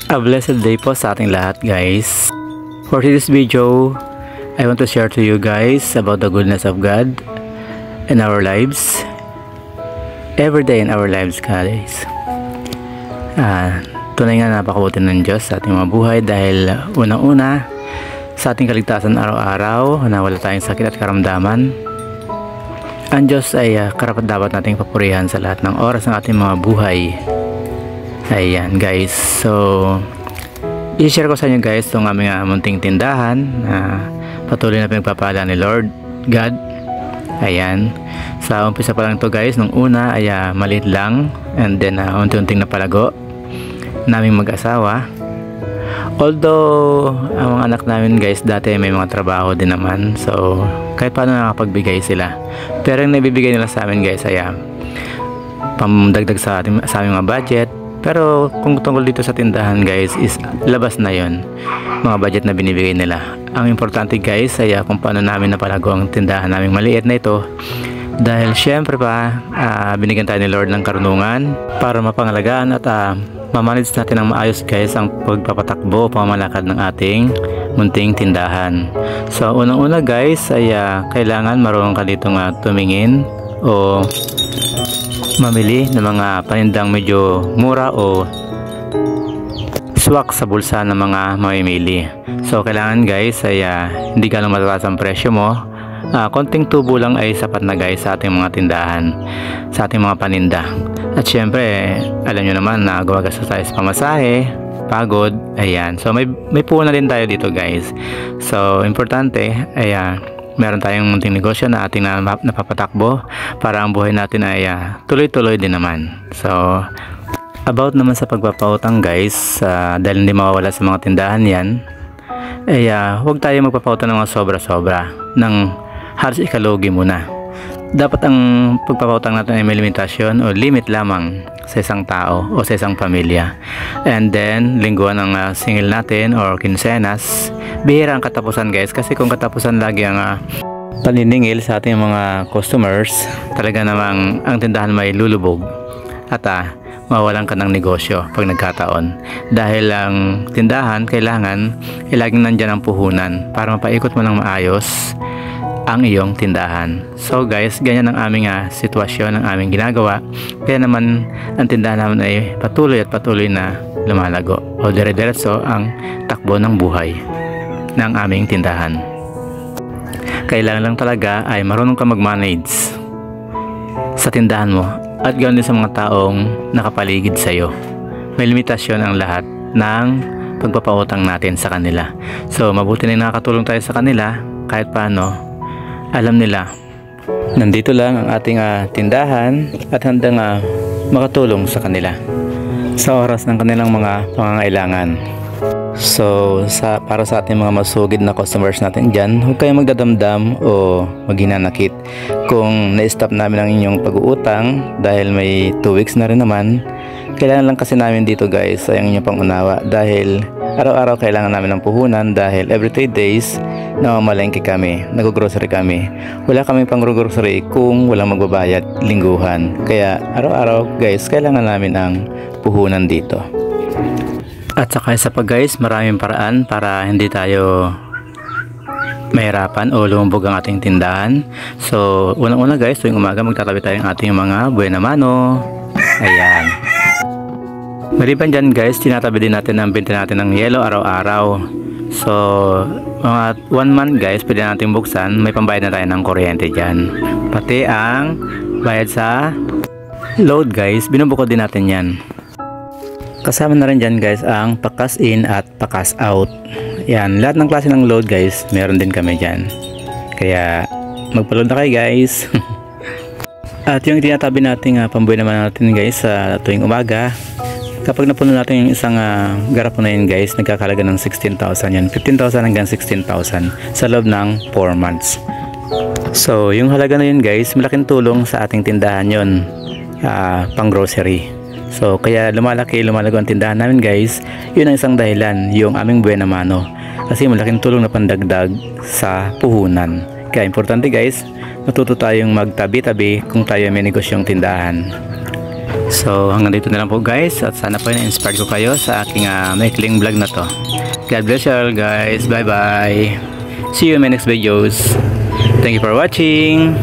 A blessed day po sa ating lahat, guys. For this video, I want to share to you guys about the goodness of God in our lives. Every day in our lives, guys. Tunay nga napakabuti ng Diyos sa ating mga buhay dahil unang-una sa ating kaligtasan araw-araw na wala tayong sakit at karamdaman. Ang Diyos ay karapat-dapat nating papurihan sa lahat ng oras ng ating mga buhay. Ayan, guys. So, i-share ko sa inyo, guys, itong aming munting tindahan na patuloy na pinagpapala ni Lord God. Ayan. Sa umpisa pa lang to, guys. Nung una ay maliit lang and then unti-unting napalago naming mag-asawa. Although ang mga anak namin, guys, dati may mga trabaho din naman. So, kahit paano nakapagbigay sila. Pero yung naibibigay nila sa amin, guys, ay pamdagdag sa aming mga budget. Pero kung tungkol dito sa tindahan, guys, is labas na yon mga budget na binibigay nila. Ang importante, guys, ay kung paano namin napalago ang tindahan naming maliit na ito. Dahil syempre pa binigyan tayo ni Lord ng karunungan para mapangalagaan at mamanage natin ng maayos, guys, ang pagpapatakbo, pamamalakad ng ating munting tindahan. So unang-una, guys, ay kailangan marunong ka dito tumingin o mamili ng mga panindang medyo mura o swak sa bulsa ng mga mamimili. So kailangan, guys, ay hindi ganong matataas ang presyo mo. Konting tubo lang ay sapat na, guys, sa ating mga tindahan, sa ating mga paninda. At syempre, alam nyo naman na gumagastos tayo sa pamasahe, pagod, ayan. So may puhunan din tayo dito, guys. So importante ay meron tayong munting negosyo na ating napapatakbo para ang buhay natin ay tuloy-tuloy din naman. So about naman sa pagpapautang, guys, dahil hindi mawawala sa mga tindahan yan, ay huwag tayo magpapautang ng mga sobra-sobra, ng halos ikalugi muna. Dapat ang pagpapautang natin ay may limitasyon o limit lamang sa isang tao o sa isang pamilya. And then lingguan ang singil natin or kinsenas. Bihira ang katapusan, guys, kasi kung katapusan lagi ang paniningil sa ating mga customers, talaga namang ang tindahan may lulubog at mawalan ka ng negosyo pag nagkataon. Dahil ang tindahan kailangan laging nandyan ang puhunan para mapaikot mo ng maayos ang iyong tindahan. So, guys, ganyan ang aming sitwasyon, ang aming ginagawa. Kaya naman ang tindahan namin ay patuloy at patuloy na lumalago o dire-diretso ang takbo ng buhay ng aming tindahan. Kailangan lang talaga ay marunong ka mag-manage sa tindahan mo at ganoon din sa mga taong nakapaligid sa iyo. May limitasyon ang lahat ng pagpapautang natin sa kanila. So mabuti na nakakatulong tayo sa kanila kahit paano. Alam nila nandito lang ang ating tindahan at handang makatulong sa kanila sa oras ng kanilang mga pangangailangan. So para sa ating mga masugid na customers natin dyan, huwag kayong magdadamdam o maghinanakit kung na-stop namin ang inyong pag-uutang dahil may 2 weeks na rin naman. Kailangan lang kasi namin dito, guys, ay ang inyong pangunawa dahil araw-araw kailangan namin ng puhunan dahil every 3 days namamalengke kami, nag-grocery kami. Wala kaming pang-grocery kung walang magbabayad lingguhan. Kaya araw-araw, guys, kailangan namin ang puhunan dito. At saka isa pa, guys, maraming paraan para hindi tayo mahirapan o lumubog ang ating tindahan. So unang-una, guys, tuwing umaga magtatabi tayo ng ating mga buena mano. Ayan. Maliban dyan, guys, tinatabi din natin ang binta natin ng yelo araw-araw. So mga 1 month, guys, pwede natin buksan. May pambayad na tayo ng kuryente dyan. Pati ang bayad sa load, guys, binubukod din natin yan. Kasama na rin dyan, guys, ang pakas in at pakas out. Yan, lahat ng klase ng load, guys, meron din kami dyan. Kaya magpa-load na kayo, guys. At yung tinatabi natin pambuhay naman natin, guys, sa tuwing umaga, kapag napuno natin yung isang garapon na yun, guys, nagkakalaga ng 16,000 yan. 15,000 hanggang 16,000 sa loob ng 4 months. So yung halaga na yun, guys, malaking tulong sa ating tindahan yun, pang grocery. So kaya lumalago ang tindahan namin, guys. Yun ang isang dahilan, yung aming buena mano, kasi malaking tulong na pandagdag sa puhunan. Kaya importante, guys, matuto tayong magtabi-tabi kung tayo may negosyong tindahan. So hanggang dito na lang po guys, at sana po na-inspire ko kayo sa aking maikling vlog na to. God bless you all guys. Bye bye. See you in my next videos. Thank you for watching.